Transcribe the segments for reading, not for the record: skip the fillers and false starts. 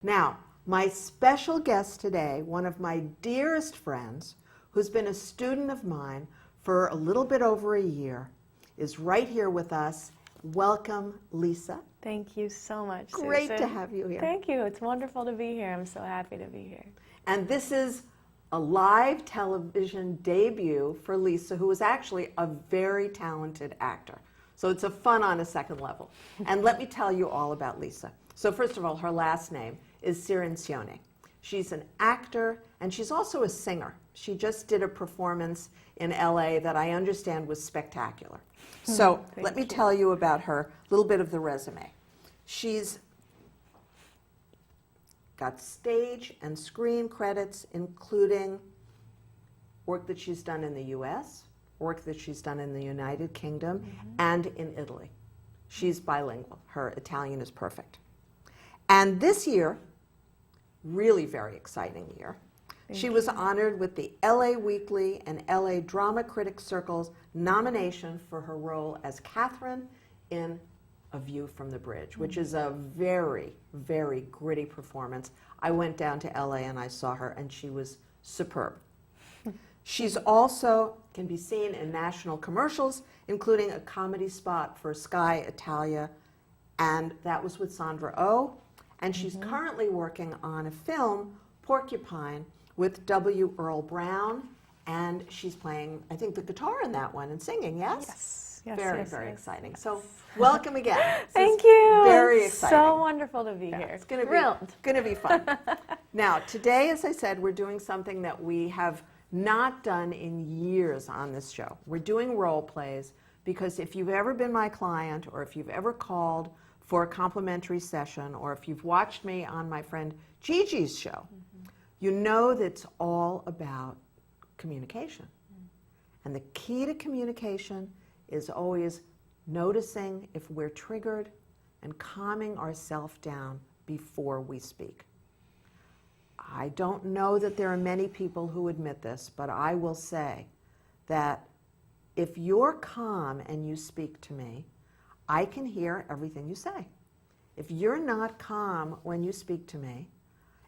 Now, my special guest today, one of my dearest friends, who's been a student of mine for a little bit over a year, is right here with us. Welcome, Lisa. Thank you so much, Great Susan. to have you here. Thank you. It's wonderful to be here. I'm so happy to be here. And this is a live television debut for Lisa, who is actually a very talented actor. So it's a fun on a second level. And let me tell you all about Lisa. So first of all, her last name is Cirincione. She's an actor, and she's also a singer. She just did a performance in LA that I understand was spectacular. So let me tell you about her, a little bit of the resume. She's got stage and screen credits, including work that she's done in the US, work that she's done in the United Kingdom, and in Italy. She's bilingual. Her Italian is perfect. And this year, really very exciting year, she was honored with the LA Weekly and LA Drama Critics Circle's nomination for her role as Catherine in A View from the Bridge, which is a very, very gritty performance. I went down to LA and I saw her, and she was superb. She's also can be seen in national commercials, including a comedy spot for Sky Italia, and that was with Sandra Oh. And she's currently working on a film, Porcupine, with W. Earl Brown, and she's playing, I think, the guitar in that one and singing, yes? Yes. Very exciting. So welcome again. Thank you. Very exciting. So wonderful to be here. It's going to be fun. Now, today, as I said, we're doing something that we have not done in years on this show. We're doing role plays because if you've ever been my client, or if you've ever called for a complimentary session, or if you've watched me on my friend Gigi's show, you know that it's all about communication. And the key to communication is always noticing if we're triggered and calming ourselves down before we speak. I don't know that there are many people who admit this, but I will say that if you're calm and you speak to me, I can hear everything you say. If you're not calm when you speak to me,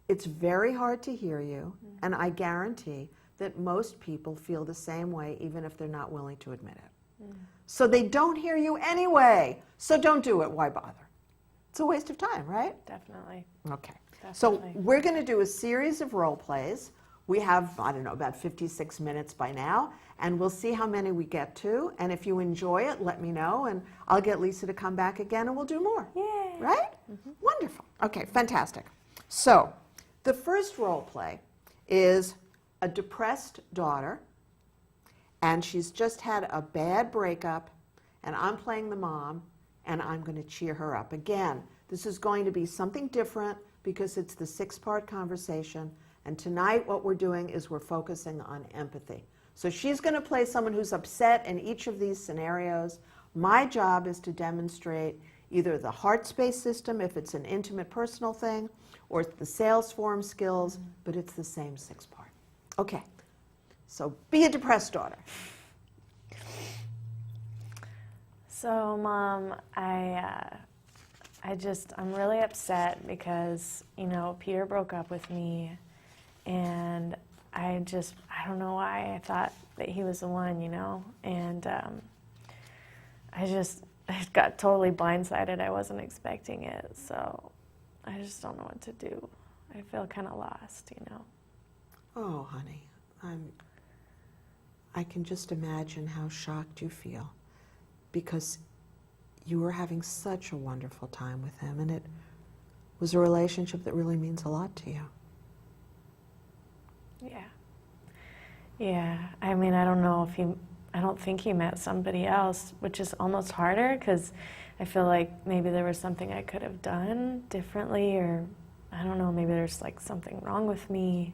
it's very hard to hear you, and I guarantee that most people feel the same way, even if they're not willing to admit it. So they don't hear you anyway, so don't do it. Why bother? It's a waste of time, right? Definitely. Okay. Definitely. So we're going to do a series of role plays. We have, I don't know, about 56 minutes by now, and we'll see how many we get to. And if you enjoy it, let me know, and I'll get Lisa to come back again, and we'll do more. Yay. Right? Wonderful. Okay, fantastic. So the first role play is a depressed daughter, and she's just had a bad breakup, and I'm playing the mom, and I'm going to cheer her up. Again, this is going to be something different because it's the 6-part conversation, and tonight what we're doing is we're focusing on empathy. So she's going to play someone who's upset in each of these scenarios. My job is to demonstrate either the Heartspace system, if it's an intimate personal thing, or the sales form skills, but it's the same 6-part. Okay, so be a depressed daughter. So, Mom, I'm really upset because, Peter broke up with me, and I don't know why I thought that he was the one, and I got totally blindsided. I wasn't expecting it, so I just don't know what to do. I feel kind of lost, Oh, honey, I can just imagine how shocked you feel, because you were having such a wonderful time with him, and it was a relationship that really means a lot to you. Yeah. I mean, I don't think he met somebody else, which is almost harder because I feel like maybe there was something I could have done differently, or I don't know, maybe there's like something wrong with me.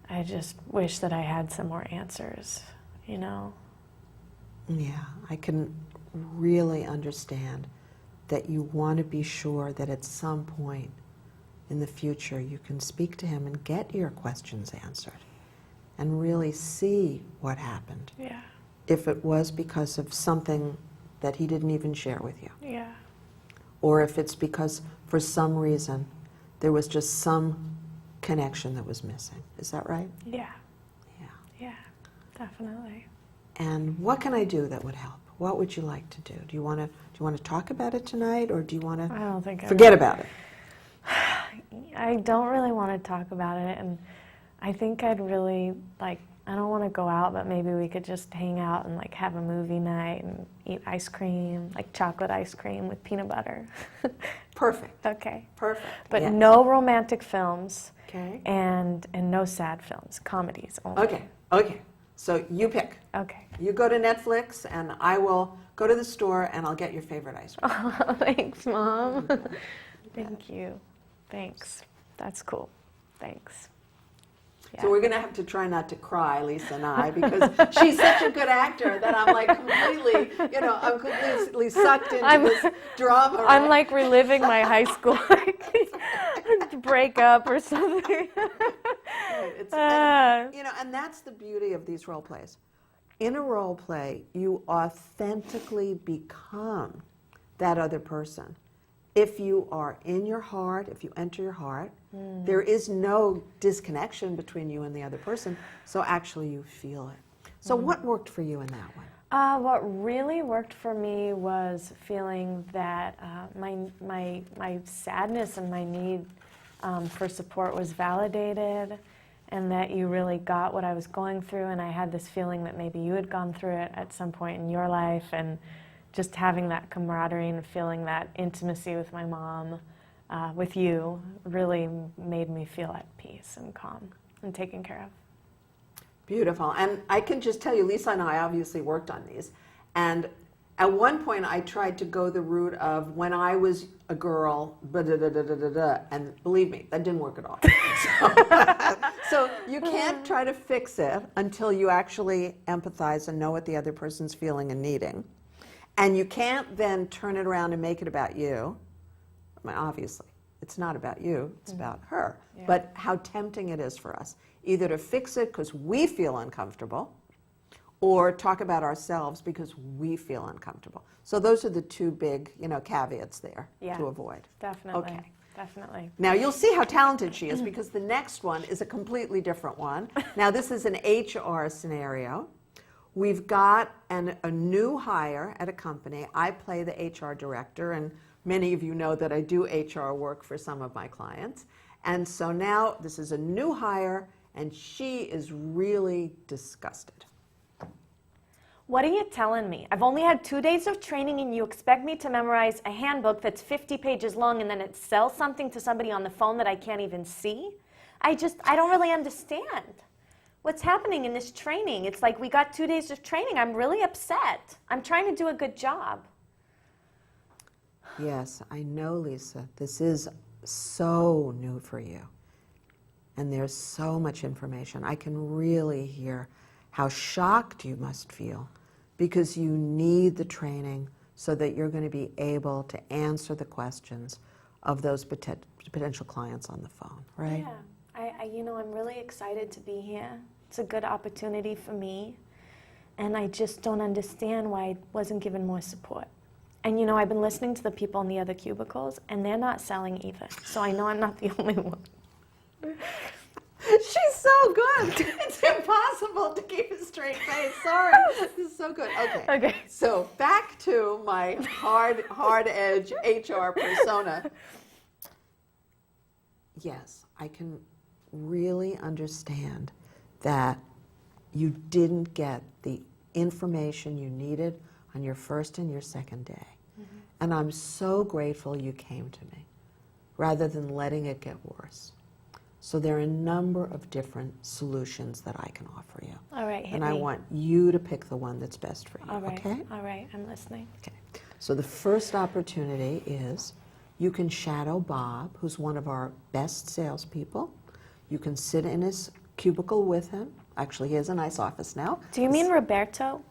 I just wish that I had some more answers, Yeah, I can really understand that you want to be sure that at some point in the future you can speak to him and get your questions answered and really see what happened. Yeah. If it was because of something that he didn't even share with you. Yeah. Or if it's because for some reason there was just some connection that was missing. Is that right? Yeah. Yeah. Yeah, definitely. And what can I do that would help? What would you like to do? Do you want to talk about it tonight, or do you want I to don't think forget about it? I don't really want to talk about it, and I think I'd really like. I don't want to go out, but maybe we could just hang out and like have a movie night and eat ice cream, like chocolate ice cream with peanut butter. Perfect. Okay. Perfect. But Yes. no romantic films. Okay. And no sad films, comedies only. Okay. Okay. So you pick. Okay. You go to Netflix, and I will go to the store, and I'll get your favorite ice cream. Oh, thanks, Mom. Thank you. Thanks. That's cool. Thanks. Yeah. So we're going to have to try not to cry, Lisa and I, because she's such a good actor that I'm like completely, I'm completely sucked into this drama. I'm right? like reliving my high school breakup or something. Right. And that's the beauty of these role plays. In a role play, you authentically become that other person. If you are in your heart, if you enter your heart, there is no disconnection between you and the other person, so actually you feel it. So what worked for you in that one? What really worked for me was feeling that my sadness and my need for support was validated, and that you really got what I was going through, and I had this feeling that maybe you had gone through it at some point in your life, and just having that camaraderie and feeling that intimacy with my mom, with you, really made me feel at peace and calm and taken care of. Beautiful. And I can just tell you, Lisa and I obviously worked on these. And at one point, I tried to go the route of when I was a girl, and believe me, that didn't work at all. So you can't try to fix it until you actually empathize and know what the other person's feeling and needing. And you can't then turn it around and make it about you. I mean, obviously, it's not about you, it's about her. Yeah. But how tempting it is for us, either to fix it because we feel uncomfortable, or talk about ourselves because we feel uncomfortable. So those are the two big, caveats there to avoid. Definitely. Okay. Definitely. Now you'll see how talented she is, because the next one is a completely different one. Now this is an HR scenario. We've got a new hire at a company. I play the HR director, and many of you know that I do HR work for some of my clients. And so now this is a new hire, and she is really disgusted. What are you telling me? I've only had 2 days of training and you expect me to memorize a handbook that's 50 pages long and then it sells something to somebody on the phone that I can't even see? I don't really understand. What's happening in this training? It's like we got 2 days of training. I'm really upset. I'm trying to do a good job. Yes, I know, Lisa. This is so new for you. And there's so much information. I can really hear how shocked you must feel, because you need the training so that you're going to be able to answer the questions of those potential clients on the phone, right? Yeah, I'm really excited to be here. It's a good opportunity for me. And I just don't understand why I wasn't given more support. And I've been listening to the people in the other cubicles, and they're not selling either. So I know I'm not the only one. She's so good. It's impossible to keep a straight face. Sorry. This is so good. Okay. So back to my hard edge HR persona. Yes, I can really understand that you didn't get the information you needed on your first and your second day. Mm-hmm. And I'm so grateful you came to me rather than letting it get worse. So there are a number of different solutions that I can offer you. All right, hit and me. I want you to pick the one that's best for you, All right. okay? All right, I'm listening. Okay. So the first opportunity is you can shadow Bob, who's one of our best salespeople. You can sit in his cubicle with him. Actually, he has a nice office now. Do you mean Roberto?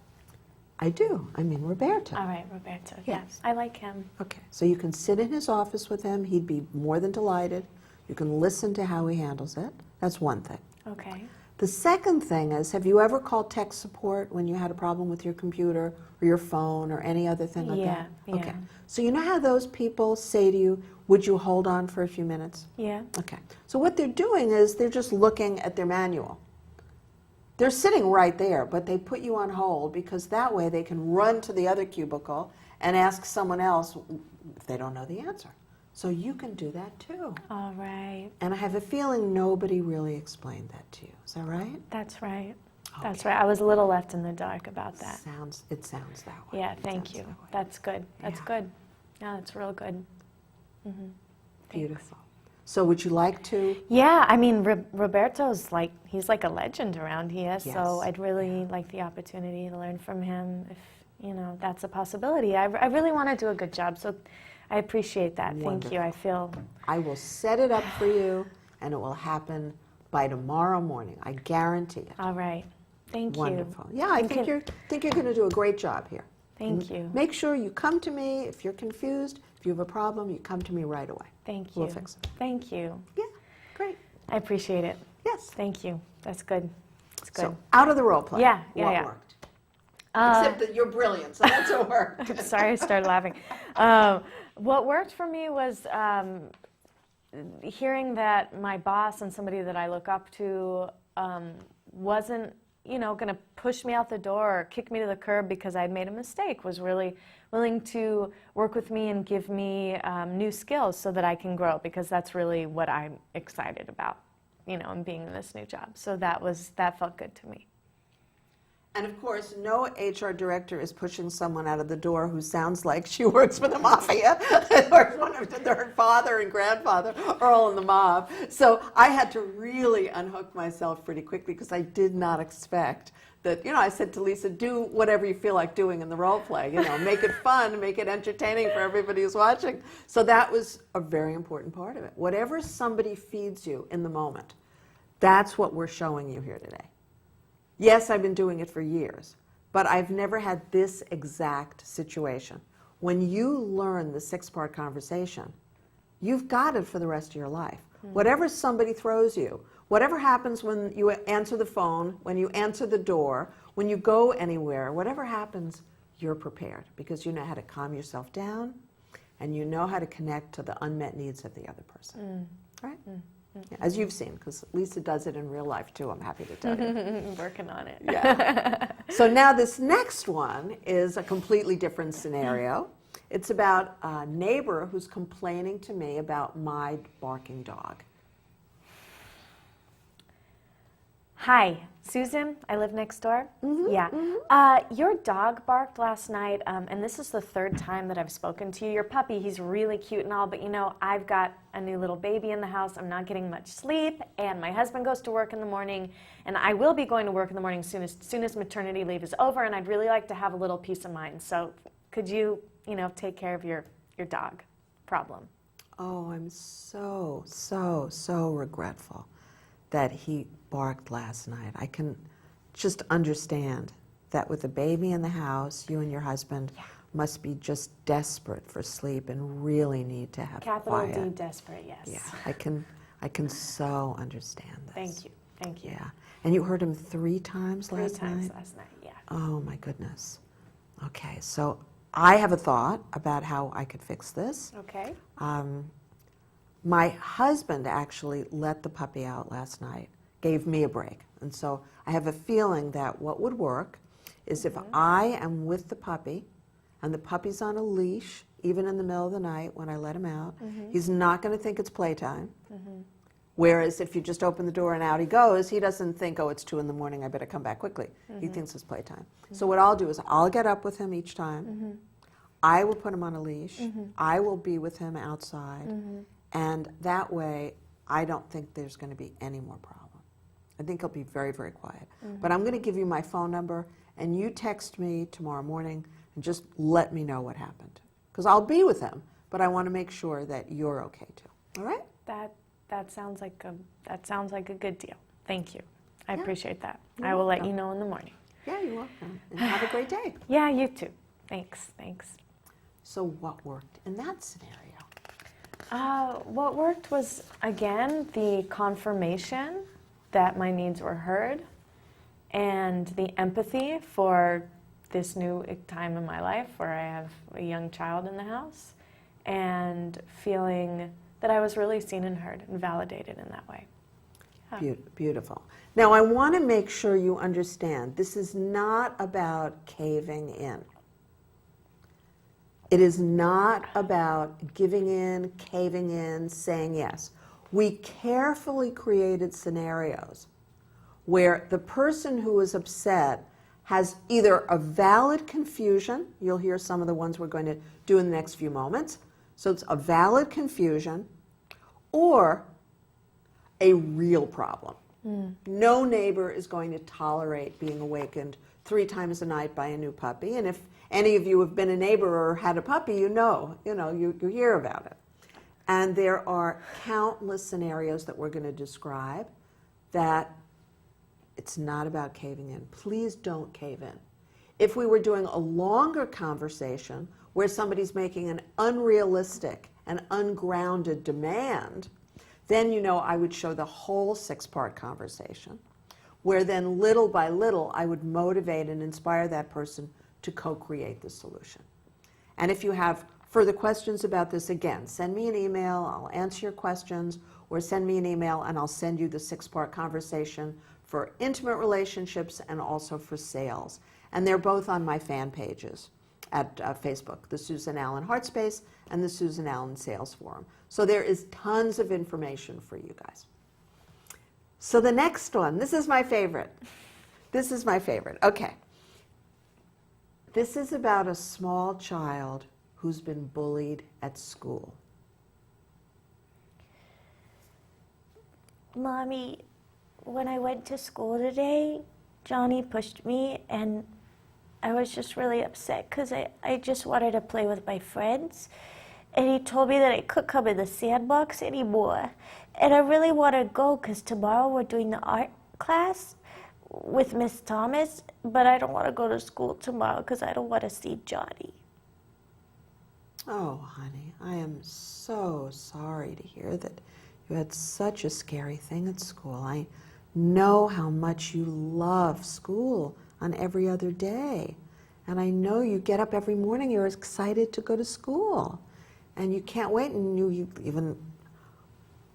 I do. I mean Roberto. All right, Roberto. Yes. I like him. Okay. So you can sit in his office with him. He'd be more than delighted. You can listen to how he handles it. That's one thing. Okay. The second thing is, have you ever called tech support when you had a problem with your computer or your phone or any other thing like that? Yeah. Okay. So you know how those people say to you, would you hold on for a few minutes? Yeah. Okay. So what they're doing is they're just looking at their manual. They're sitting right there, but they put you on hold because that way they can run to the other cubicle and ask someone else if they don't know the answer. So you can do that too. All right. And I have a feeling nobody really explained that to you. Is that right? That's right. That's Okay. right. I was a little left in the dark about that. It sounds that way. Yeah, It thank sounds you. that way. That's good. That's Yeah. good. Yeah, that's real good. Beautiful. So would you like to? Yeah, I mean, Roberto's like, he's like a legend around here, so Yes. I'd really like the opportunity to learn from him if, that's a possibility. I really want to do a good job, so I appreciate that. Thank you. I feel, I will set it up for you, and it will happen by tomorrow morning. I guarantee it. all right. Thank you. Wonderful. Yeah, I And think you're going to do a great job here. Thank you. Make sure you come to me if you're confused. If you have a problem, you come to me right away. Thank you. We'll fix it. Thank you. Yeah, great. I appreciate it. Yes. Thank you. That's good. It's good. So out of the role play. Yeah, what yeah. worked? Except that you're brilliant, so that's what worked. Sorry, I started laughing. What worked for me was hearing that my boss and somebody that I look up to wasn't, going to push me out the door or kick me to the curb because I'd made a mistake, was really willing to work with me and give me new skills so that I can grow, because that's really what I'm excited about, and being in this new job. So that felt good to me. And of course, no HR director is pushing someone out of the door who sounds like she works for the mafia, or one of her father and grandfather are all in the mob. So I had to really unhook myself pretty quickly because I did not expect that, I said to Lisa, do whatever you feel like doing in the role play, make it fun, make it entertaining for everybody who's watching. So that was a very important part of it. Whatever somebody feeds you in the moment, that's what we're showing you here today. Yes, I've been doing it for years, but I've never had this exact situation. When you learn the 6-part conversation, you've got it for the rest of your life. Whatever somebody throws you, whatever happens when you answer the phone, when you answer the door, when you go anywhere, whatever happens, you're prepared because you know how to calm yourself down and you know how to connect to the unmet needs of the other person. Right? Yeah, as you've seen, because Lisa does it in real life too, I'm happy to tell you. Working on it. Yeah. So now this next one is a completely different scenario. It's about a neighbor who's complaining to me about my barking dog. Hi, Susan. I live next door. Yeah. Your dog barked last night, and this is the 3rd time that I've spoken to you. Your puppy, he's really cute and all, but I've got a new little baby in the house. I'm not getting much sleep, and my husband goes to work in the morning, and I will be going to work in the morning soon as maternity leave is over, and I'd really like to have a little peace of mind. So could you, take care of your dog problem? Oh, I'm so regretful that he barked last night. I can just understand that with a baby in the house, you and your husband must be just desperate for sleep and really need to have Capital quiet. D, desperate, yes. Yeah, I can so understand this. Thank you. Yeah, and you heard him 3 times 3 last times night? last night, yeah. Oh my goodness. Okay, so I have a thought about how I could fix this. Okay. My husband actually let the puppy out last night, gave me a break. And so I have a feeling that what would work is if I am with the puppy and the puppy's on a leash, even in the middle of the night when I let him out, he's not going to think it's playtime. Whereas if you just open the door and out he goes, he doesn't think, oh, it's 2 in the morning, I better come back quickly. He thinks it's playtime. So what I'll do is I'll get up with him each time. I will put him on a leash. I will be with him outside. And that way, I don't think there's going to be any more problem. I think he'll be very, very quiet. But I'm going to give you my phone number, and you text me tomorrow morning and just let me know what happened. Because I'll be with him, but I want to make sure that you're okay too. All right? That sounds like a good deal. Thank you. I appreciate that. You're I will let welcome. you know in the morning. Yeah, you're welcome. And have a great day. Yeah, you too. Thanks. So what worked in that scenario? What worked was, again, the confirmation that my needs were heard, and the empathy for this new time in my life where I have a young child in the house, and feeling that I was really seen and heard and validated in that way. Yeah. Beautiful. Now, I want to make sure you understand this is not about caving in. It is not about giving in, caving in, saying yes. We carefully created scenarios where the person who is upset has either a valid confusion, you'll hear some of the ones we're going to do in the next few moments, so it's a valid confusion, or a real problem. No neighbor is going to tolerate being awakened 3 times a night by a new puppy, and if any of you have been a neighbor or had a puppy, you hear about it. And there are countless scenarios that we're going to describe that it's not about caving in. Please don't cave in. If we were doing a longer conversation where somebody's making an unrealistic and ungrounded demand, then I would show the whole 6-part conversation, where then little by little I would motivate and inspire that person to co-create the solution. And if you have further questions about this, again, send me an email, I'll answer your questions, or send me an email and I'll send you the 6-part conversation for intimate relationships and also for sales. And they're both on my fan pages at Facebook, the Susan Allan Heartspace and the Susan Allan Sales Forum. So there is tons of information for you guys. So the next one, this is my favorite. This is my favorite. Okay. This is about a small child who's been bullied at school. Mommy, when I went to school today, Johnny pushed me and I was just really upset because I just wanted to play with my friends. And he told me that I couldn't come in the sandbox anymore. And I really want to go because tomorrow we're doing the art class with Miss Thomas, but I don't want to go to school tomorrow because I don't want to see Johnny. Oh, honey, I am so sorry to hear that you had such a scary thing at school. I know how much you love school on every other day. And I know you get up every morning, you're excited to go to school. And you can't wait, and you even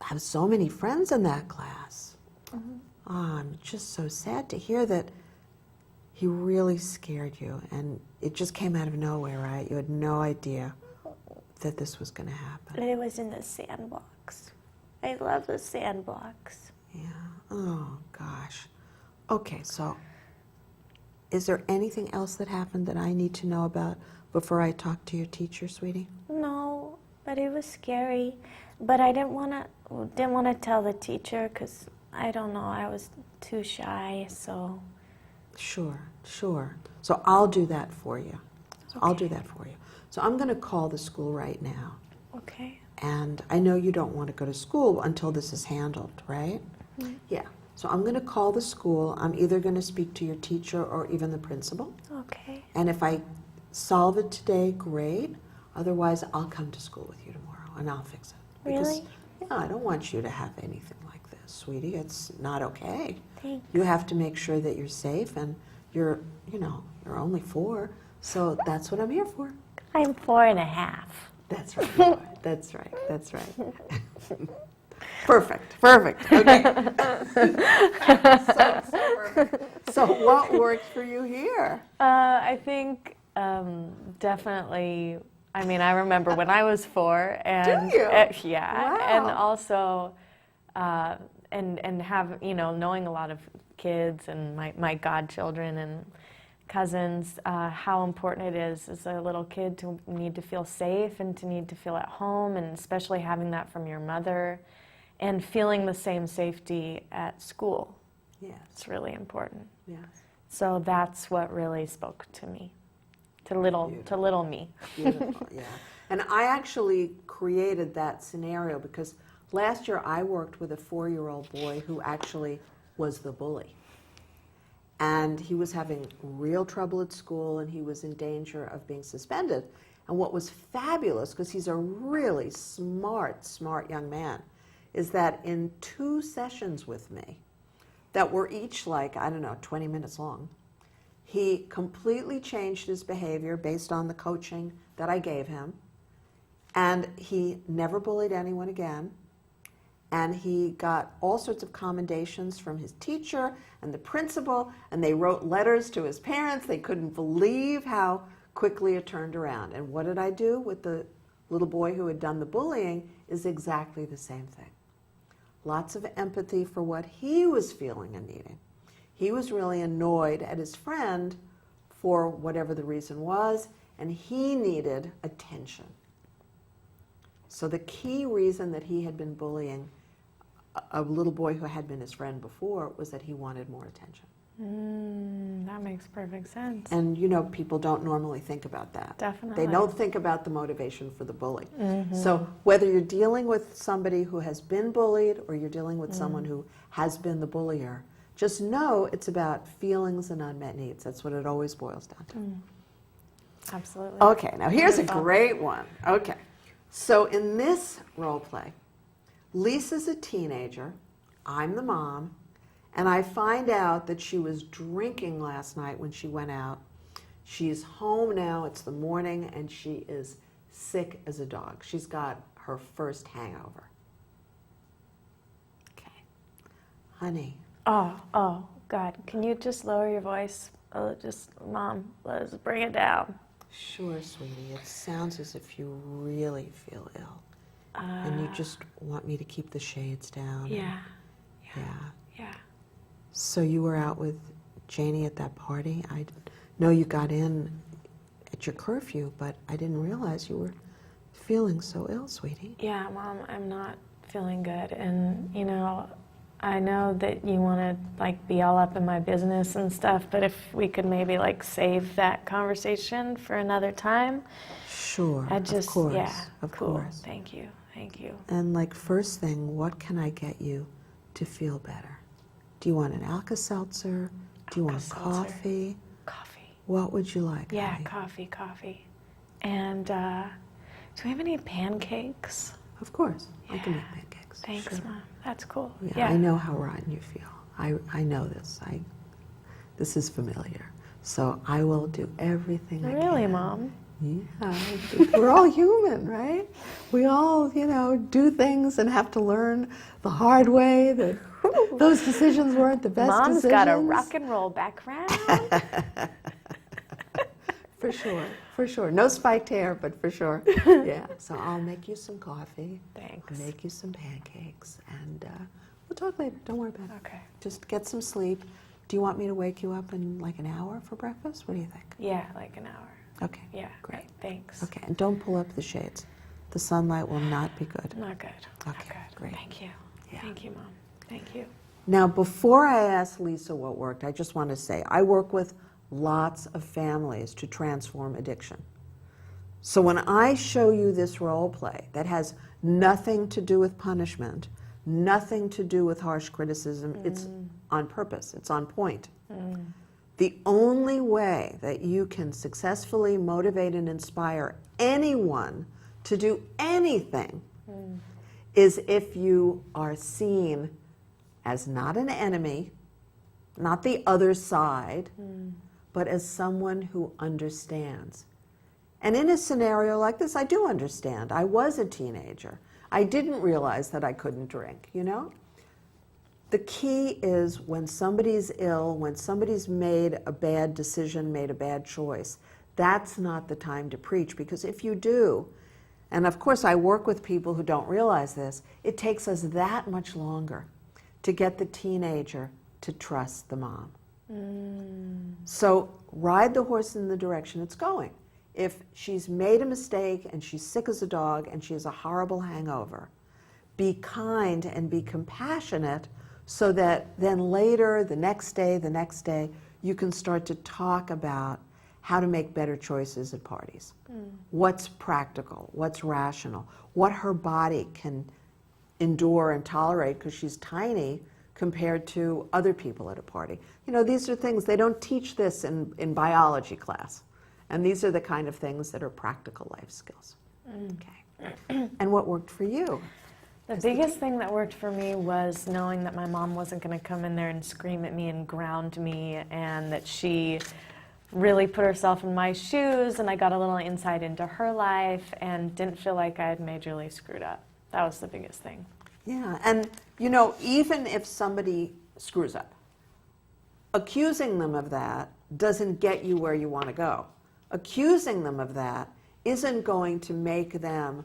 have so many friends in that class. Mm-hmm. Oh, I'm just so sad to hear that he really scared you, and it just came out of nowhere, right? You had no idea that this was going to happen. And it was in the sandbox. I love the sandbox. Yeah. Oh, gosh. Okay, so is there anything else that happened that I need to know about before I talk to your teacher, sweetie? No, but it was scary. But I didn't want to tell the teacher because I don't know, I was too shy, so. Sure. So I'll do that for you. Okay. So I'm going to call the school right now. Okay. And I know you don't want to go to school until this is handled, right? Mm-hmm. Yeah. So I'm going to call the school. I'm either going to speak to your teacher or even the principal. Okay. And if I solve it today, great. Otherwise, I'll come to school with you tomorrow and I'll fix it. Really? Yeah, I don't want you to have anything like this, sweetie. It's not okay. Thanks. You have to make sure that you're safe, and you're only 4, so that's what I'm here for. I'm 4.5. That's right. you are. That's right. Perfect. Okay. so perfect. So what worked for you here? I think definitely. I mean, I remember when I was 4, and Do you? Yeah, Wow. and also, and have knowing a lot of kids and my godchildren and cousins, how important it is as a little kid to need to feel safe and to need to feel at home, and especially having that from your mother, and feeling the same safety at school. Yes. It's really important. Yes. So that's what really spoke to me, to little me. Beautiful. Yeah. And I actually created that scenario because last year I worked with a 4-year-old boy who actually was the bully. And he was having real trouble at school, and he was in danger of being suspended. And what was fabulous, because he's a really smart young man, is that in 2 sessions with me, that were each like, I don't know, 20 minutes long. He completely changed his behavior based on the coaching that I gave him. And he never bullied anyone again. And he got all sorts of commendations from his teacher and the principal, and they wrote letters to his parents. They couldn't believe how quickly it turned around. And what did I do with the little boy who had done the bullying is exactly the same thing. Lots of empathy for what he was feeling and needing. He was really annoyed at his friend for whatever the reason was, and he needed attention. So the key reason that he had been bullying a little boy who had been his friend before was that he wanted more attention. That makes perfect sense. And people don't normally think about that. Definitely. They don't think about the motivation for the bully. So whether you're dealing with somebody who has been bullied or you're dealing with someone who has been the bullier, just know it's about feelings and unmet needs. That's what it always boils down to. Absolutely. Okay, now here's a Wonderful. great one. Okay, so in this role play, Lisa's a teenager, I'm the mom, and I find out that she was drinking last night when she went out. She's home now, it's the morning, and she is sick as a dog. She's got her first hangover. Okay, honey. Oh, God. Can you just lower your voice? Mom, let's bring it down. Sure, sweetie. It sounds as if you really feel ill. And you just want me to keep the shades down. Yeah. Yeah. So you were out with Janie at that party. I know you got in at your curfew, but I didn't realize you were feeling so ill, sweetie. Yeah, Mom, I'm not feeling good. And, I know that you want to, be all up in my business and stuff, but if we could maybe, save that conversation for another time. Sure, Of course, yeah, of cool. course. Thank you. And first thing, what can I get you to feel better? Do you want an Alka-Seltzer? Do you want Alka-Seltzer. coffee? Coffee. What would you like, Yeah, honey? coffee. And do we have any pancakes? Of course, I can Yeah. make pancakes. Thanks, Sure. Mom. That's cool. Yeah, I know how rotten you feel. I know this. This is familiar. So I will do everything I can. Really, Mom? Yeah, we're all human, right? We all, do things and have to learn the hard way that those decisions weren't the best Mom's decisions. got a rock and roll background. For sure. No spiked hair, but for sure. Yeah. So I'll make you some coffee. Thanks. I'll make you some pancakes, and we'll talk later. Don't worry about it. Okay. Just get some sleep. Do you want me to wake you up in an hour for breakfast? What do you think? Yeah, an hour. Okay. Yeah, Great. Thanks. Okay, and don't pull up the shades. The sunlight will not be good. Not good. Not Okay, good. great. Thank you. Yeah. Thank you, Mom. Thank you. Now, before I ask Lisa what worked, I just want to say I work with lots of families to transform addiction. So when I show you this role play that has nothing to do with punishment, nothing to do with harsh criticism, it's on purpose, it's on point. The only way that you can successfully motivate and inspire anyone to do anything is if you are seen as not an enemy, not the other side, but as someone who understands. And in a scenario like this, I do understand. I was a teenager. I didn't realize that I couldn't drink, The key is when somebody's ill, when somebody's made a bad decision, made a bad choice, that's not the time to preach, because if you do, and of course I work with people who don't realize this, it takes us that much longer to get the teenager to trust the mom. So ride the horse in the direction it's going. If she's made a mistake and she's sick as a dog and she has a horrible hangover, be kind and be compassionate so that then later, the next day, you can start to talk about how to make better choices at parties. What's practical, what's rational, what her body can endure and tolerate because she's tiny compared to other people at a party. These are things, they don't teach this in biology class. And these are the kind of things that are practical life skills. Okay. And what worked for you? The biggest thing that worked for me was knowing that my mom wasn't going to come in there and scream at me and ground me, and that she really put herself in my shoes, and I got a little insight into her life and didn't feel like I had majorly screwed up. That was the biggest thing. Yeah, and you know, even if somebody screws up, accusing them of that doesn't get you where you want to go. Accusing them of that isn't going to make them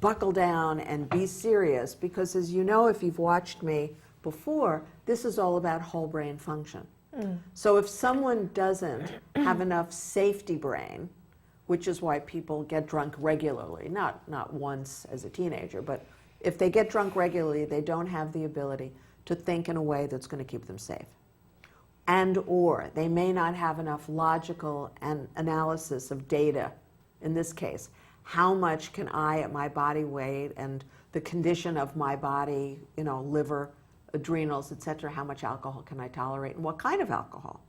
buckle down and be serious, because as you know, if you've watched me before, this is all about whole brain function. So if someone doesn't have enough safety brain, which is why people get drunk regularly, not once as a teenager, but if they get drunk regularly, they don't have the ability to think in a way that's going to keep them safe. And or they may not have enough logical and analysis of data. In this case, how much can I, at my body weight and the condition of my body, you know, liver, adrenals, etc., how much alcohol can I tolerate, and what kind of alcohol?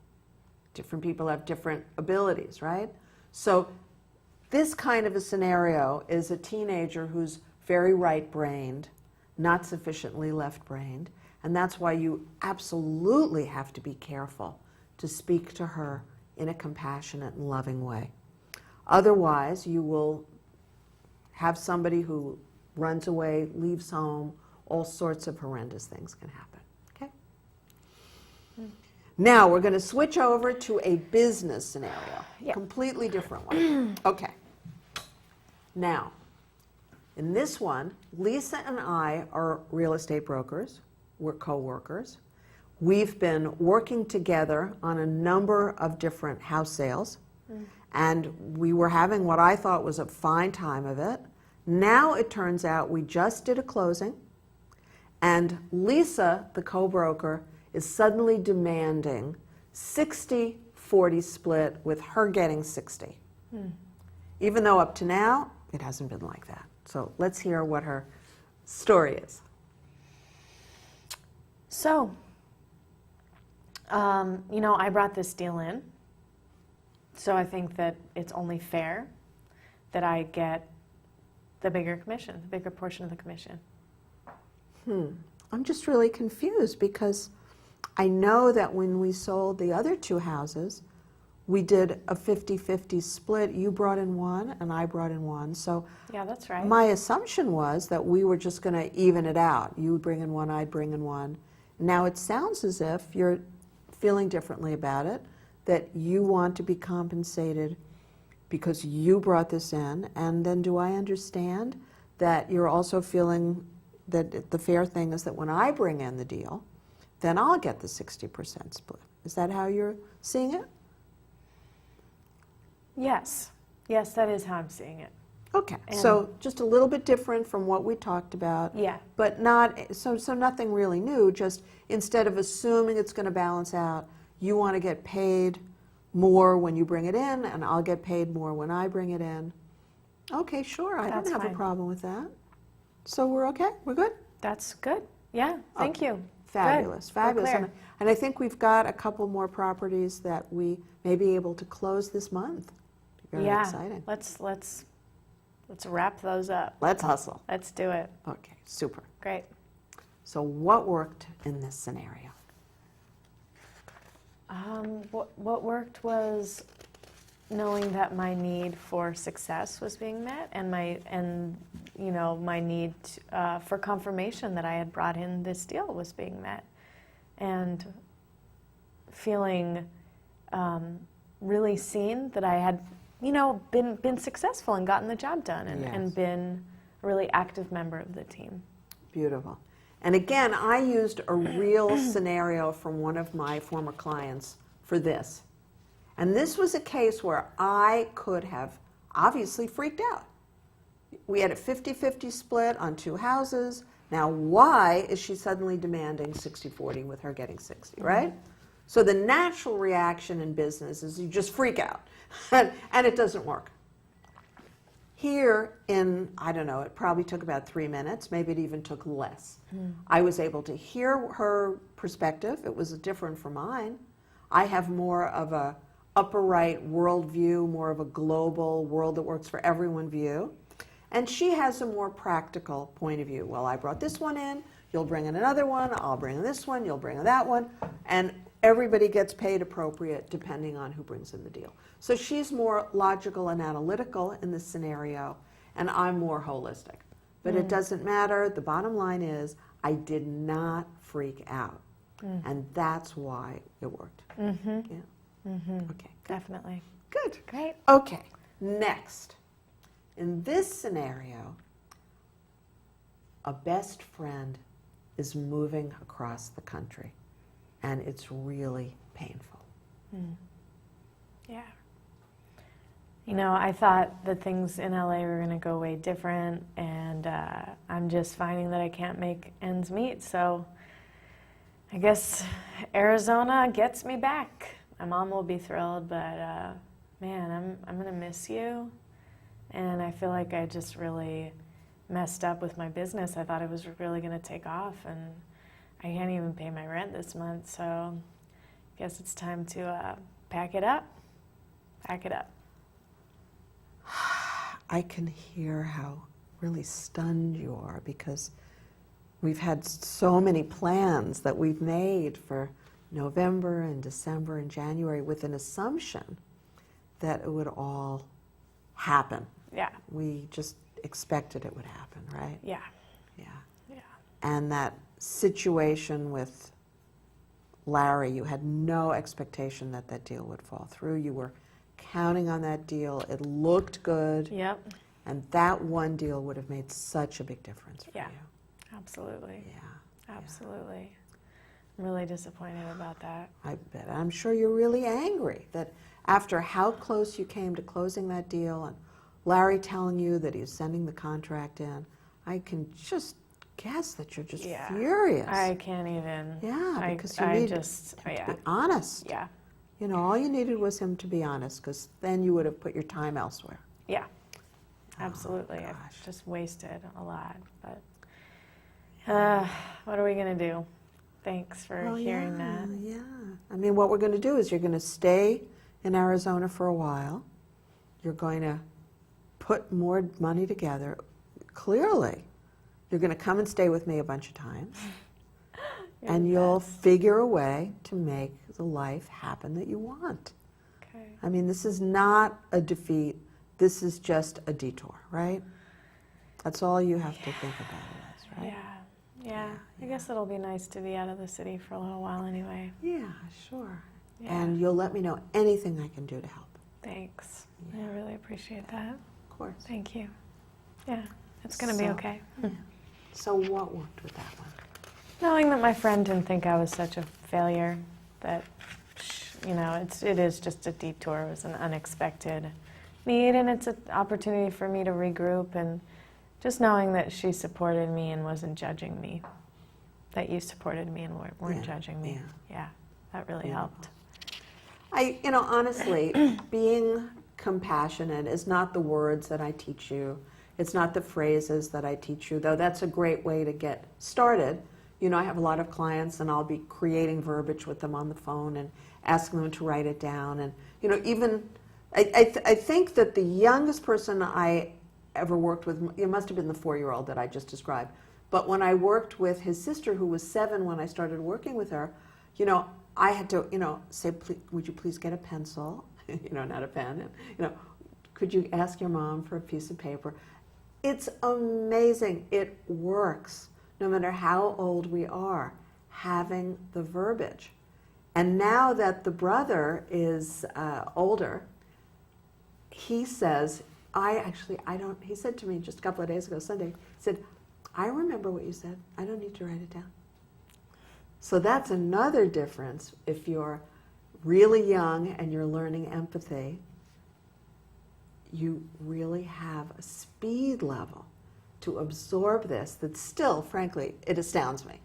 Different people have different abilities, right? So this kind of a scenario is a teenager who's very right-brained, not sufficiently left-brained, and that's why you absolutely have to be careful to speak to her in a compassionate and loving way. Otherwise, you will have somebody who runs away, leaves home, all sorts of horrendous things can happen, okay? Now, we're going to switch over to a business scenario, completely different one. Okay. Now, in this one, Lisa and I are real estate brokers. We're co-workers. We've been working together on a number of different house sales, and we were having what I thought was a fine time of it. Now it turns out we just did a closing, and Lisa, the co-broker, is suddenly demanding 60-40 split with her getting 60. Even though up to now, it hasn't been like that. So let's hear what her story is. So, you know, I brought this deal in, so I think that it's only fair that I get the bigger commission, the bigger portion of the commission. I'm just really confused, because I know that when we sold the other two houses, we did a 50-50 split. You brought in one and I brought in one. So Yeah, that's right. my assumption was that we were just going to even it out. You would bring in one, I'd bring in one. Now it sounds as if you're feeling differently about it, that you want to be compensated because you brought this in. And then do I understand that you're also feeling that the fair thing is that when I bring in the deal, then I'll get the 60% split? Is that how you're seeing it? Yes. Yes, that is how I'm seeing it. Okay, And- so just a little bit different from what we talked about. Yeah. But not, so nothing really new, just instead of assuming it's going to balance out, you want to get paid more when you bring it in, and I'll get paid more when I bring it in. Okay, sure, I That's don't have a fine. problem with that. So we're okay? We're good? That's good. Yeah, thank you. Fabulous, Good. We're fabulous. clear. And I think we've got a couple more properties that we may be able to close this month. Very Yeah. exciting. Let's wrap those up. Let's hustle. Let's do it. Okay, super. Great. So what worked in this scenario? What worked was knowing that my need for success was being met, and my need for confirmation that I had brought in this deal was being met, and feeling really seen that I had been successful and gotten the job done, and Yes. been a really active member of the team. Beautiful. And again, I used a real scenario from one of my former clients for this. And this was a case where I could have obviously freaked out. We had a 50-50 split on two houses. Now, why is she suddenly demanding 60-40 with her getting 60, right? So the natural reaction in business is you just freak out, and it doesn't work. Here in, I don't know, it probably took about 3 minutes, maybe it even took less. I was able to hear her perspective. It was different from mine. I have more of a upper right world view, more of a global world that works for everyone view. And she has a more practical point of view. Well, I brought this one in, you'll bring in another one, I'll bring in this one, you'll bring in that one, and everybody gets paid appropriate depending on who brings in the deal. So she's more logical and analytical in this scenario, and I'm more holistic. But it doesn't matter. The bottom line is I did not freak out. And that's why it worked. Yeah. Okay. Good. Definitely. Good. Great. Okay. Next. In this scenario, a best friend is moving across the country, and it's really painful. Yeah. You know, I thought that things in LA were going to go way different, and I'm just finding that I can't make ends meet. So I guess Arizona gets me back. My mom will be thrilled, but man, I'm going to miss you. And I feel like I just really messed up with my business. I thought it was really going to take off, and I can't even pay my rent this month. So I guess it's time to pack it up. Pack it up. I can hear how really stunned you are, because we've had so many plans that we've made for November and December and January with an assumption that it would all happen. Yeah. We just expected it would happen, right? Yeah. Yeah. Yeah. And that situation with Larry, you had no expectation that that deal would fall through. You were counting on that deal. It looked good. Yep. And that one deal would have made such a big difference for Yeah. you. Absolutely. Yeah. Absolutely. I'm really disappointed about that. I bet. I'm sure you're really angry that after how close you came to closing that deal and Larry telling you that he's sending the contract in, I can just guess that you're just furious. I can't even. Yeah, because you I need just, him to be honest. Yeah. You know, all you needed was him to be honest, because then you would have put your time elsewhere. Yeah. Absolutely. gosh. I've just wasted a lot. But what are we going to do? Thanks for hearing that. Yeah. I mean, what we're going to do is you're going to stay in Arizona for a while. You're going to put more money together. Clearly, you're going to come and stay with me a bunch of times. And you'll figure a way to make the life happen that you want. Okay. I mean, this is not a defeat. This is just a detour, right? That's all you have to think about it as, right? Yeah. I guess it'll be nice to be out of the city for a little while anyway. Yeah, sure. Yeah. And you'll let me know anything I can do to help. Thanks. I really appreciate that. Of course. Thank you. Yeah. It's going to be So- okay. So what worked with that one? Knowing that my friend didn't think I was such a failure, that, you know, it is just a detour. It was an unexpected need, and it's an opportunity for me to regroup, and just knowing that she supported me and wasn't judging me, that you supported me and weren't judging me. Yeah, that really helped. Honestly, being compassionate is not the words that I teach you. It's not the phrases that I teach you, though that's a great way to get started. You know, I have a lot of clients, and I'll be creating verbiage with them on the phone and asking them to write it down. And, you know, even, I think that the youngest person I ever worked with, it must have been the 4-year-old that I just described. But when I worked with his sister, who was 7 when I started working with her, you know, I had to, say, would you please get a pencil? Not a pen. Could you ask your mom for a piece of paper? It's amazing. It works. No matter how old we are, having the verbiage. And now that the brother is older, he says, he said to me just a couple of days ago, Sunday, he said, I remember what you said. I don't need to write it down. So that's another difference. If you're really young and you're learning empathy, you really have a speed level to absorb this that still, frankly, it astounds me.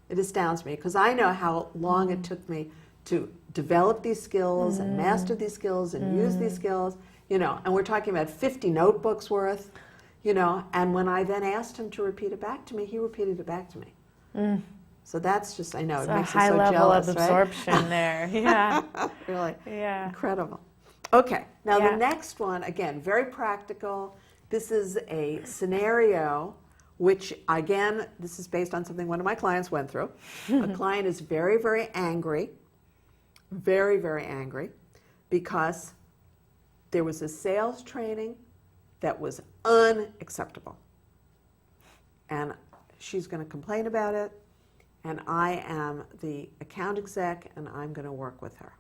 It astounds me because I know how long it took me to develop these skills and master these skills and use these skills, and we're talking about 50 notebooks worth, and when I then asked him to repeat it back to me, he repeated it back to me. So that's just, I know, it makes me so jealous, a high level of right? absorption there. Yeah. Really Yeah. incredible. Okay, now Yeah. the next one, again, very practical. This is a scenario which, again, this is based on something one of my clients went through. A client is very, very angry, because there was a sales training that was unacceptable. And she's going to complain about it, and I am the account exec, and I'm going to work with her.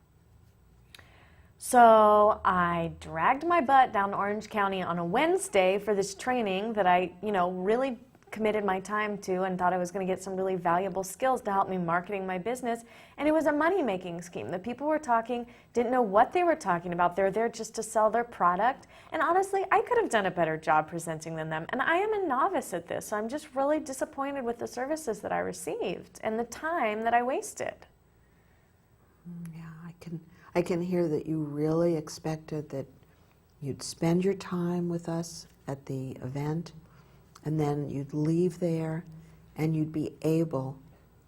So I dragged my butt down to Orange County on a Wednesday for this training that I, really committed my time to and thought I was going to get some really valuable skills to help me marketing my business. And it was a money-making scheme. The people were talking, didn't know what they were talking about. They're there just to sell their product. And honestly, I could have done a better job presenting than them. And I am a novice at this, so I'm just really disappointed with the services that I received and the time that I wasted. Yeah, I can hear that you really expected that you'd spend your time with us at the event, and then you'd leave there and you'd be able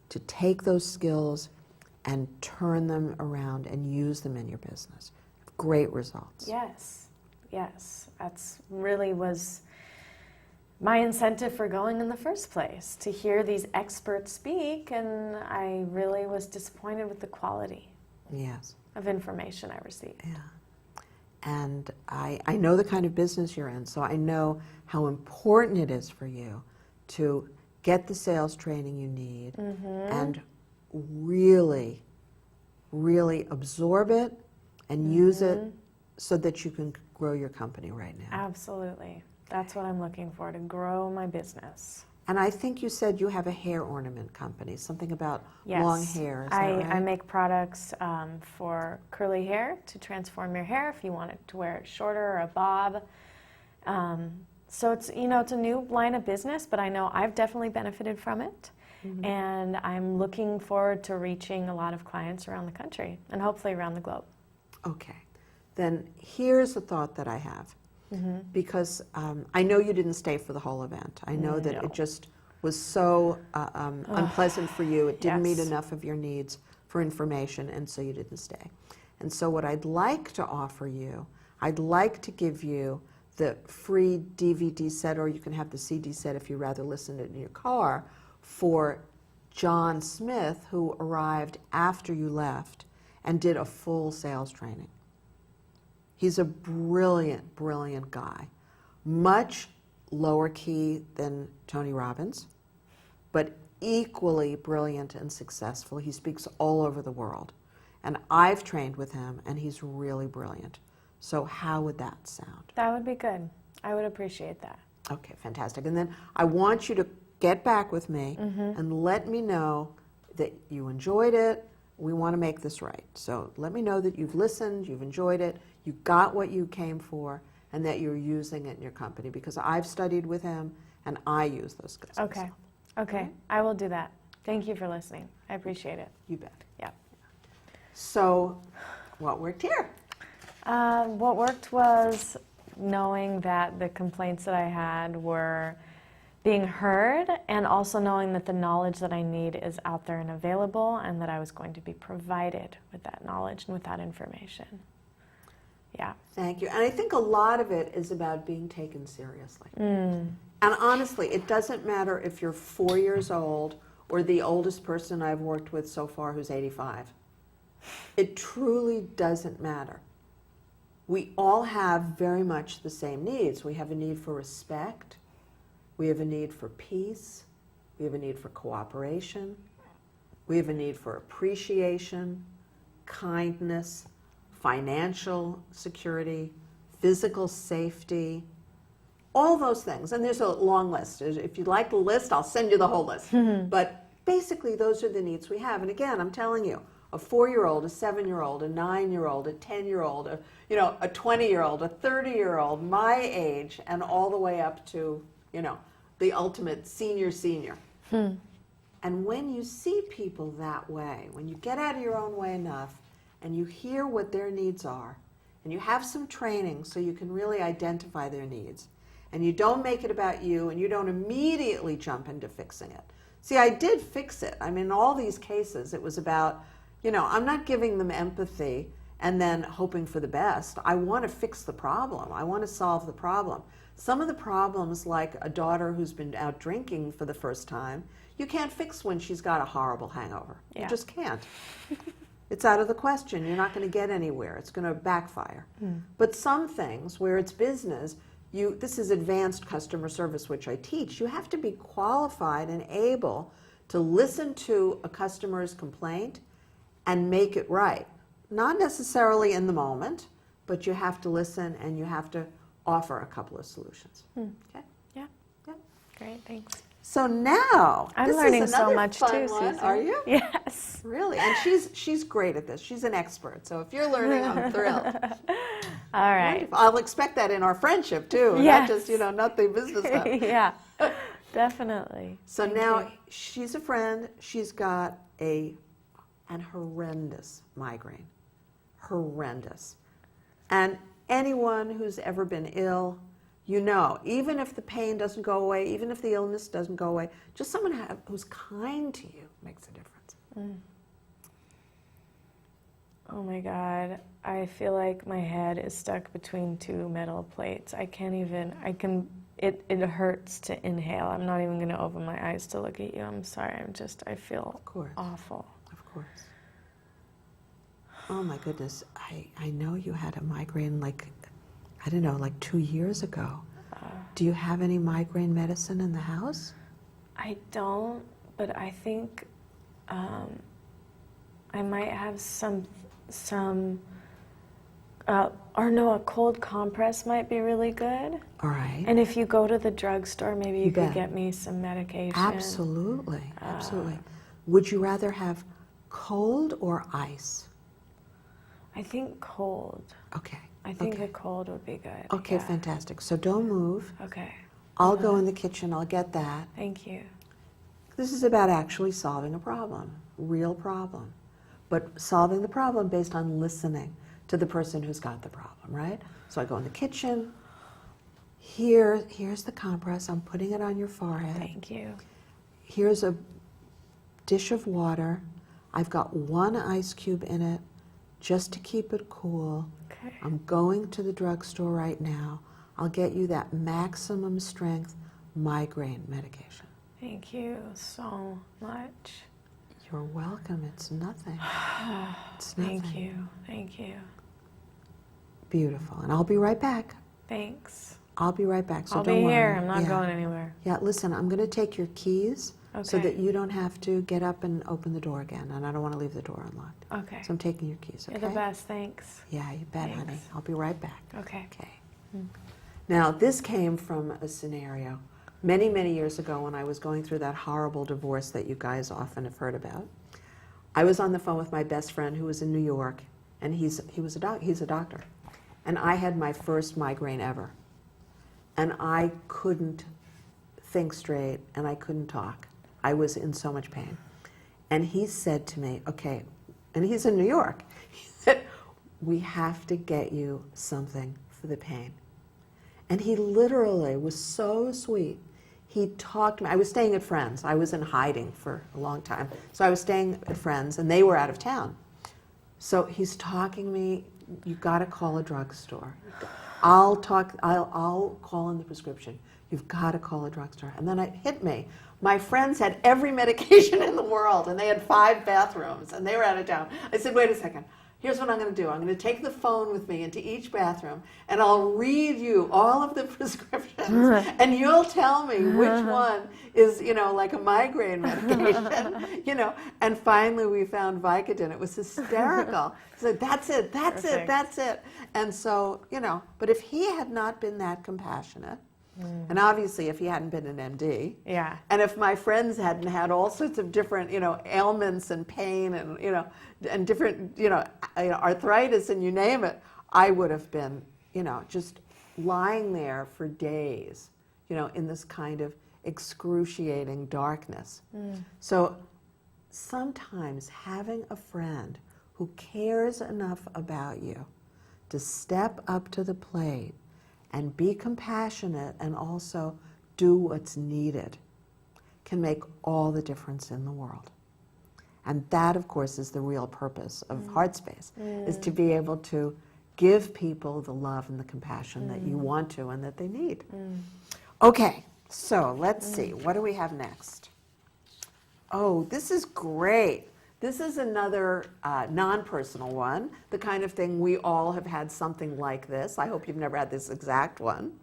to take those skills and turn them around and use them in your business. Great results. Yes. That's really was my incentive for going in the first place, to hear these experts speak, and I really was disappointed with the quality Yes. of information I received. Yeah. And I know the kind of business you're in, so I know how important it is for you to get the sales training you need and really, really absorb it and use it so that you can grow your company right now. Absolutely. That's what I'm looking for, to grow my business. And I think you said you have a hair ornament company, something about Yes. long hair. Is that right? I make products for curly hair, to transform your hair if you want it to wear it shorter or a bob. So it's it's a new line of business, but I know I've definitely benefited from it. And I'm looking forward to reaching a lot of clients around the country and hopefully around the globe. Okay. Then here's a thought that I have. Because I know you didn't stay for the whole event. I know that it just was so unpleasant for you. It didn't meet Yes. enough of your needs for information, and so you didn't stay. And so what I'd like to offer you, I'd like to give you the free DVD set, or you can have the CD set if you rather listen to it in your car, for John Smith, who arrived after you left and did a full sales training. He's a brilliant, brilliant guy. Much lower key than Tony Robbins, but equally brilliant and successful. He speaks all over the world. And I've trained with him, and he's really brilliant. So how would that sound? That would be good. I would appreciate that. Okay, fantastic. And then I want you to get back with me and let me know that you enjoyed it. We want to make this right. So let me know that you've listened, you've enjoyed it, you got what you came for, and that you're using it in your company, because I've studied with him and I use those skills. Okay. Okay. I will do that. Thank you for listening. I appreciate it. You bet. Yeah. So what worked here? What worked was knowing that the complaints that I had were being heard, and also knowing that the knowledge that I need is out there and available, and that I was going to be provided with that knowledge and with that information. Yeah. Thank you. And I think a lot of it is about being taken seriously. And honestly, it doesn't matter if you're 4 years old or the oldest person I've worked with so far who's 85. It truly doesn't matter. We all have very much the same needs. We have a need for respect. We have a need for peace. We have a need for cooperation. We have a need for appreciation, kindness, financial security, physical safety, all those things. And there's a long list. If you'd like the list, I'll send you the whole list. But basically, those are the needs we have. And again, I'm telling you, a 4-year-old, a 7-year-old, a 9-year-old, a 10-year-old, a 20-year-old, a 30-year-old, my age, and all the way up to, the ultimate senior. And when you see people that way, when you get out of your own way enough and you hear what their needs are, and you have some training so you can really identify their needs, and you don't make it about you, and you don't immediately jump into fixing it. See, I did fix it. I mean, in all these cases, it was about, I'm not giving them empathy and then hoping for the best. I want to fix the problem. I want to solve the problem. Some of the problems, like a daughter who's been out drinking for the first time, you can't fix when she's got a horrible hangover. Yeah. You just can't. It's out of the question. You're not going to get anywhere. It's going to backfire. But some things where it's business, this is advanced customer service, which I teach. You have to be qualified and able to listen to a customer's complaint and make it right. Not necessarily in the moment, but you have to listen and you have to offer a couple of solutions. Okay? Yeah. Yeah. Great, thanks. So now, I'm this learning is so another much fun too, one. Susan. Are you? Yes. Really? And she's great at this. She's an expert. So if you're learning, I'm thrilled. All right. Wonderful. I'll expect that in our friendship too, Yes. not just, not the business stuff. Yeah, definitely. So now she's a friend. She's got an horrendous migraine. Horrendous. And anyone who's ever been ill, even if the pain doesn't go away, even if the illness doesn't go away, just someone who's kind to you makes a difference. Oh my God, I feel like my head is stuck between two metal plates. It hurts to inhale. I'm not even gonna open my eyes to look at you. I'm sorry, I feel awful. Of course. Oh my goodness, I know you had a migraine like 2 years ago. Do you have any migraine medicine in the house? I don't, but I think I might have a cold compress might be really good. All right. And if you go to the drugstore, maybe you could bet. get me some medication. Absolutely, absolutely. Would you rather have cold or ice? I think cold. Okay. I think a cold would be good. Okay, yeah. fantastic. So don't move. Okay. I'll go in the kitchen. I'll get that. Thank you. This is about actually solving a problem, real problem. But solving the problem based on listening to the person who's got the problem, right? So I go in the kitchen. Here's the compress. I'm putting it on your forehead. Thank you. Here's a dish of water. I've got 1 ice cube in it just to keep it cool. Okay. I'm going to the drugstore right now. I'll get you that maximum strength migraine medication. Thank you so much. You're welcome. It's nothing. It's nothing. Thank you. Thank you. Beautiful. And I'll be right back. Thanks. I'll be right back. So I'll don't be worry. here. I'm not Yeah. going anywhere. Yeah, listen, I'm going to take your keys so Okay. that you don't have to get up and open the door again. And I don't want to leave the door unlocked. Okay. So I'm taking your keys, okay? You're the best. Thanks. Yeah, you bet, honey. Thanks. I'll be right back. Okay. Okay. Now, this came from a scenario many, many years ago when I was going through that horrible divorce that you guys often have heard about. I was on the phone with my best friend who was in New York, and he's a doctor. And I had my first migraine ever. And I couldn't think straight, and I couldn't talk. I was in so much pain. And he said to me, okay, and he's in New York, he said, we have to get you something for the pain. And he literally was so sweet. He talked to me. I was staying at friends. I was in hiding for a long time. So I was staying at friends, and they were out of town. So he's talking to me, you got to call a drugstore. I'll call in the prescription. You've got to call a drugstore. And then it hit me. My friends had every medication in the world, and they had 5 bathrooms, and they were out of town. I said, wait a second. Here's what I'm going to do. I'm going to take the phone with me into each bathroom, and I'll read you all of the prescriptions, and you'll tell me which one is, like a migraine medication, And finally, we found Vicodin. It was hysterical. He said, that's it, that's it. And so, but if he had not been that compassionate, and obviously if he hadn't been an MD, Yeah. and if my friends hadn't had all sorts of different, ailments and pain and, and different, arthritis and you name it, I would have been, just lying there for days, in this kind of excruciating darkness. So sometimes having a friend who cares enough about you to step up to the plate and be compassionate and also do what's needed can make all the difference in the world. And that, of course, is the real purpose of Heartspace, is to be able to give people the love and the compassion that you want to and that they need. Okay, so let's see. What do we have next? Oh, this is great. This is another non-personal one, the kind of thing we all have had something like this. I hope you've never had this exact one.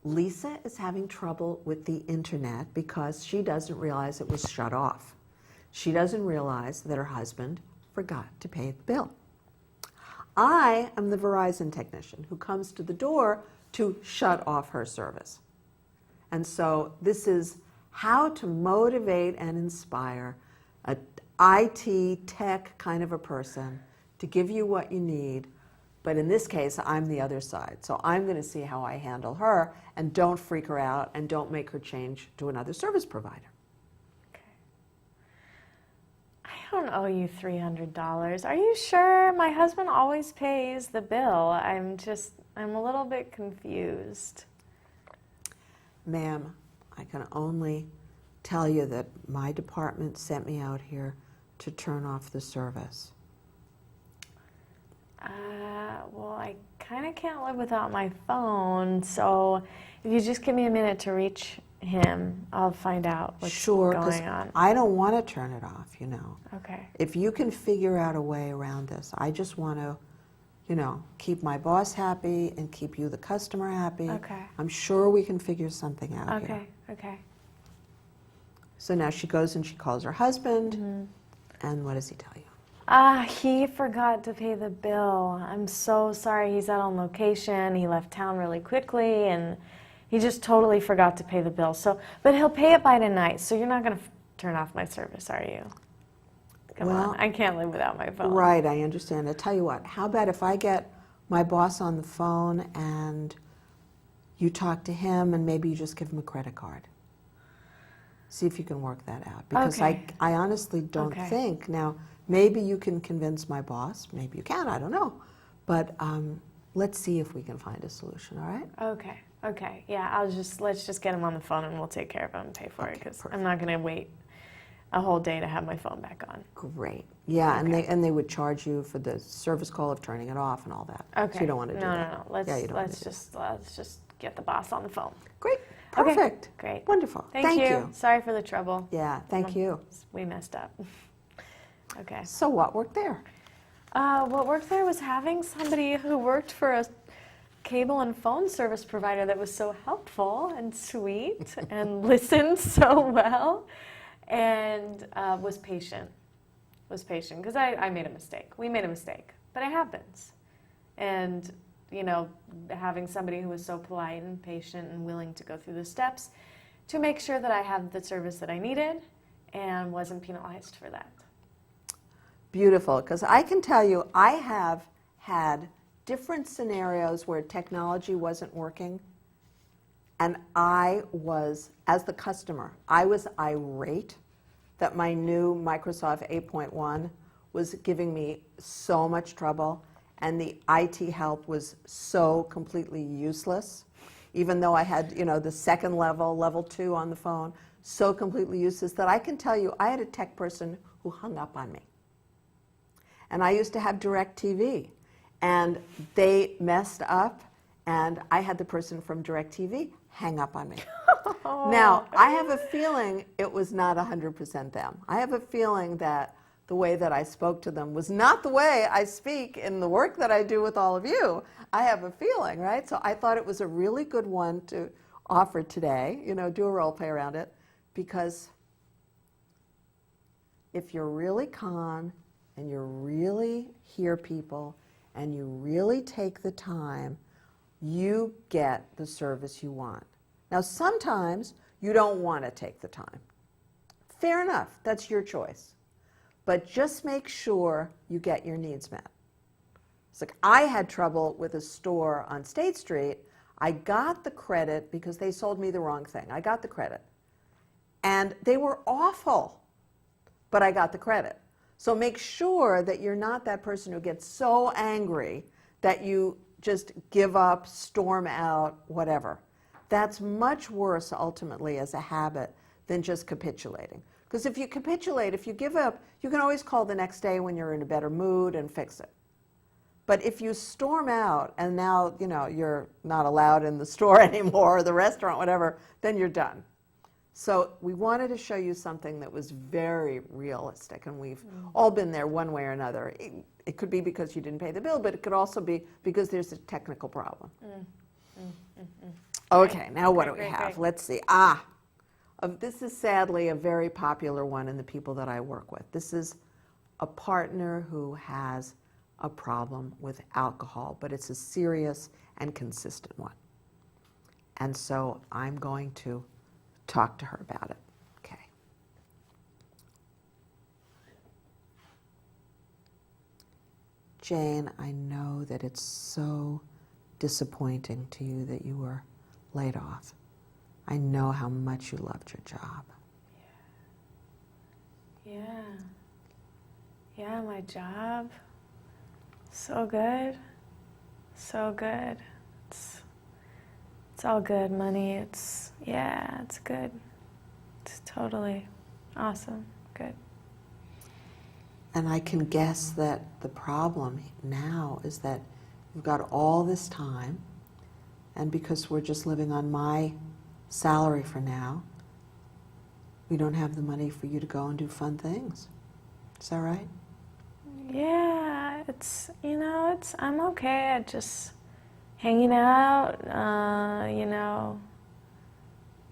Lisa is having trouble with the internet because she doesn't realize it was shut off. She doesn't realize that her husband forgot to pay the bill. I am the Verizon technician who comes to the door to shut off her service. And so this is how to motivate and inspire an IT tech kind of a person to give you what you need. But in this case, I'm the other side. So I'm going to see how I handle her, and don't freak her out and don't make her change to another service provider. I don't owe you $300. Are you sure? My husband always pays the bill. I'm a little bit confused. Ma'am, I can only tell you that my department sent me out here to turn off the service. Well, I kind of can't live without my phone, so if you just give me a minute to reach him, I'll find out what's going on. I don't want to turn it off, you know. Okay. If you can figure out a way around this, I just want to, you know, keep my boss happy and keep you, the customer, happy. Okay. I'm sure we can figure something out here. Okay. So now she goes and she calls her husband, and what does he tell you? He forgot to pay the bill. I'm so sorry. He's out on location. He left town really quickly, and he just totally forgot to pay the bill. But he'll pay it by tonight, so you're not going to turn off my service, are you? Come on. I can't live without my phone. Right, I understand. I tell you what, how about if I get my boss on the phone and you talk to him and maybe you just give him a credit card? See if you can work that out. Because I honestly don't think, now, maybe you can convince my boss, maybe you can, I don't know. But let's see if we can find a solution, all right? Okay. Yeah, let's just get him on the phone and we'll take care of him and pay for it, because I'm not going to wait a whole day to have my phone back on. Great. Yeah, and they would charge you for the service call of turning it off and all that. Okay. So you don't want to do that. No. Let's just get the boss on the phone. Great. Perfect. Okay, great. Wonderful. Thank you. Sorry for the trouble. Yeah, thank you. We messed up. Okay. So what worked there? What worked there was having somebody who worked for a cable and phone service provider that was so helpful and sweet and listened so well and was patient. Because I made a mistake. We made a mistake. But it happens. And, you know, having somebody who was so polite and patient and willing to go through the steps to make sure that I had the service that I needed and wasn't penalized for that. Beautiful, because I can tell you I have had different scenarios where technology wasn't working, and I was, as the customer, I was irate that my new Microsoft 8.1 was giving me so much trouble, and the IT help was so completely useless, even though I had, you know, the second level, level 2 on the phone, so completely useless that I can tell you I had a tech person who hung up on me. And I used to have DirecTV, and they messed up, and I had the person from DirecTV hang up on me. Now, I have a feeling it was not 100% them. I have a feeling that the way that I spoke to them was not the way I speak in the work that I do with all of you. I have a feeling, right? So I thought it was a really good one to offer today, you know, do a role play around it, because if you're really calm and you really hear people and you really take the time, you get the service you want. Now, sometimes you don't want to take the time. Fair enough, that's your choice. But just make sure you get your needs met. It's like I had trouble with a store on State Street. I got the credit because they sold me the wrong thing. I got the credit. And they were awful, but I got the credit. So make sure that you're not that person who gets so angry that you just give up, storm out, whatever. That's much worse ultimately as a habit than just capitulating. Because if you capitulate, if you give up, you can always call the next day when you're in a better mood and fix it. But if you storm out and now, you're not allowed in the store anymore or the restaurant, whatever, then you're done. So we wanted to show you something that was very realistic, and we've all been there one way or another. It could be because you didn't pay the bill, but it could also be because there's a technical problem. Okay, now what do we have? Let's see. This is sadly a very popular one in the people that I work with. This is a partner who has a problem with alcohol, but it's a serious and consistent one. And so I'm going to talk to her about it. Okay. Jane, I know that it's so disappointing to you that you were laid off. I know how much you loved your job. Yeah, my job. So good. So good. It's all good, money. It's good. It's totally awesome. Good. And I can guess that the problem now is that you've got all this time, and because we're just living on my salary for now, we don't have the money for you to go and do fun things. Is that right? Yeah, I'm okay at just hanging out,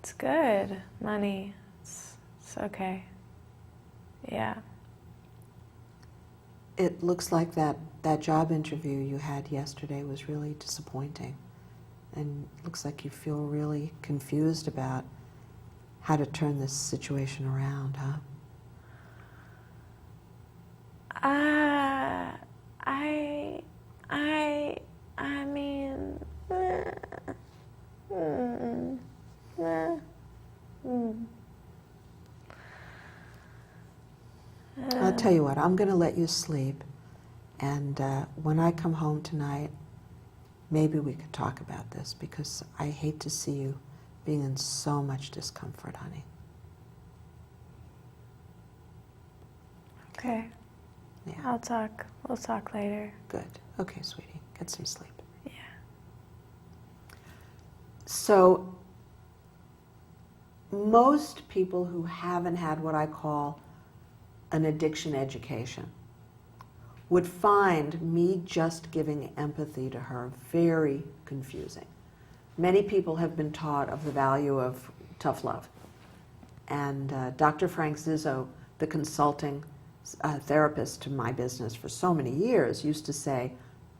it's good, money, it's okay, yeah. It looks like that job interview you had yesterday was really disappointing, and it looks like you feel really confused about how to turn this situation around, huh? I mean, I'll tell you what, I'm going to let you sleep, and when I come home tonight, maybe we could talk about this, because I hate to see you being in so much discomfort, honey. okay, Yeah. we'll talk later. Good. Okay, sweetie. Get some sleep. Yeah. So, most people who haven't had what I call an addiction education would find me just giving empathy to her very confusing. Many people have been taught of the value of tough love. And Dr. Frank Zizzo, the consulting therapist to my business for so many years, used to say,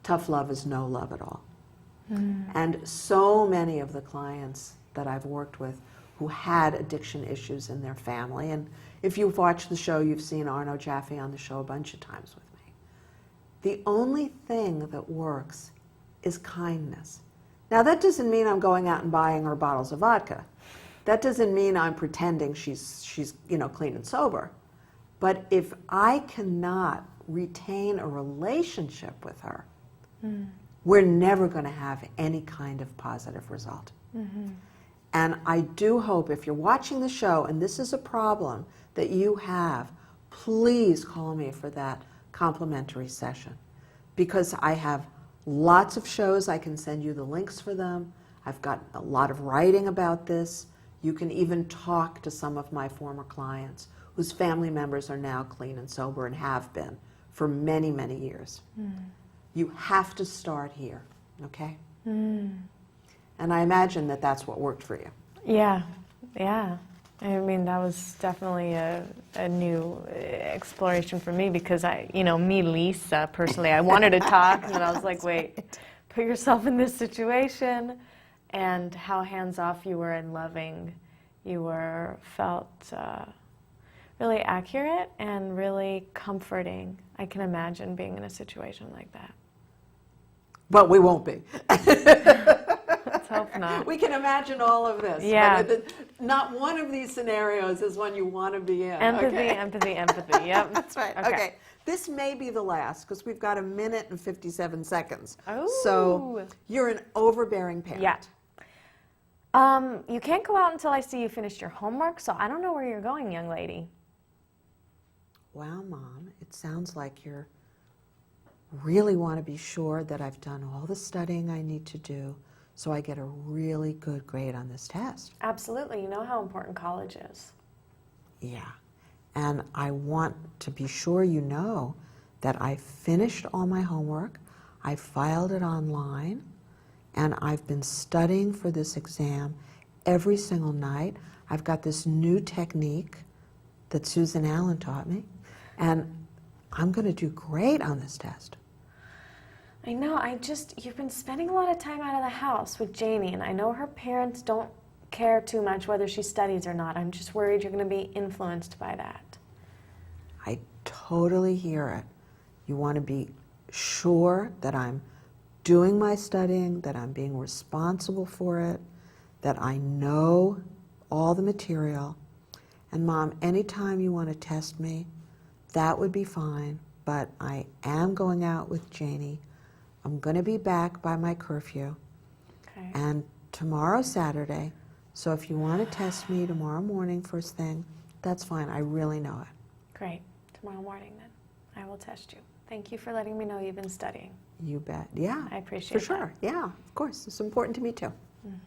tough love is no love at all. And so many of the clients that I've worked with who had addiction issues in their family, and if you've watched the show, you've seen Arno Jaffe on the show a bunch of times with me. The only thing that works is kindness. Now, that doesn't mean I'm going out and buying her bottles of vodka. That doesn't mean I'm pretending she's clean and sober. But if I cannot retain a relationship with her, we're never going to have any kind of positive result. And I do hope, if you're watching the show and this is a problem that you have, please call me for that complimentary session. Because I have lots of shows, I can send you the links for them. I've got a lot of writing about this. You can even talk to some of my former clients whose family members are now clean and sober and have been for many, many years. You have to start here, okay? And I imagine that that's what worked for you. Yeah. I mean, that was definitely a new exploration for me, because me, Lisa, personally, I wanted to talk, and then I was like, wait, put yourself in this situation, and how hands-off you were and loving you were felt really accurate and really comforting. I can imagine being in a situation like that. But we won't be. Let's hope not. We can imagine all of this. Yeah. But not one of these scenarios is one you want to be in. Empathy, okay? empathy. Yep. That's right. Okay. This may be the last, because we've got 1 minute and 57 seconds. Oh. So you're an overbearing parent. Yeah. You can't go out until I see you finish your homework, so I don't know where you're going, young lady. wow, Mom, it sounds like you really want to be sure that I've done all the studying I need to do so I get a really good grade on this test. Absolutely. You know how important college is. Yeah. And I want to be sure you know that I finished all my homework, I filed it online, and I've been studying for this exam every single night. I've got this new technique that Susan Allan taught me, and I'm going to do great on this test. I know, you've been spending a lot of time out of the house with Janie, and I know her parents don't care too much whether she studies or not. I'm just worried you're going to be influenced by that. I totally hear it. You want to be sure that I'm doing my studying, that I'm being responsible for it, that I know all the material. And Mom, anytime you want to test me, that would be fine, but I am going out with Janie. I'm going to be back by my curfew. Okay. And tomorrow's Saturday, so if you want to test me tomorrow morning first thing, that's fine. I really know it. Great. Tomorrow morning then. I will test you. Thank you for letting me know you've been studying. You bet. Yeah. I appreciate For sure. that. Yeah, of course. It's important to me too. Mhm.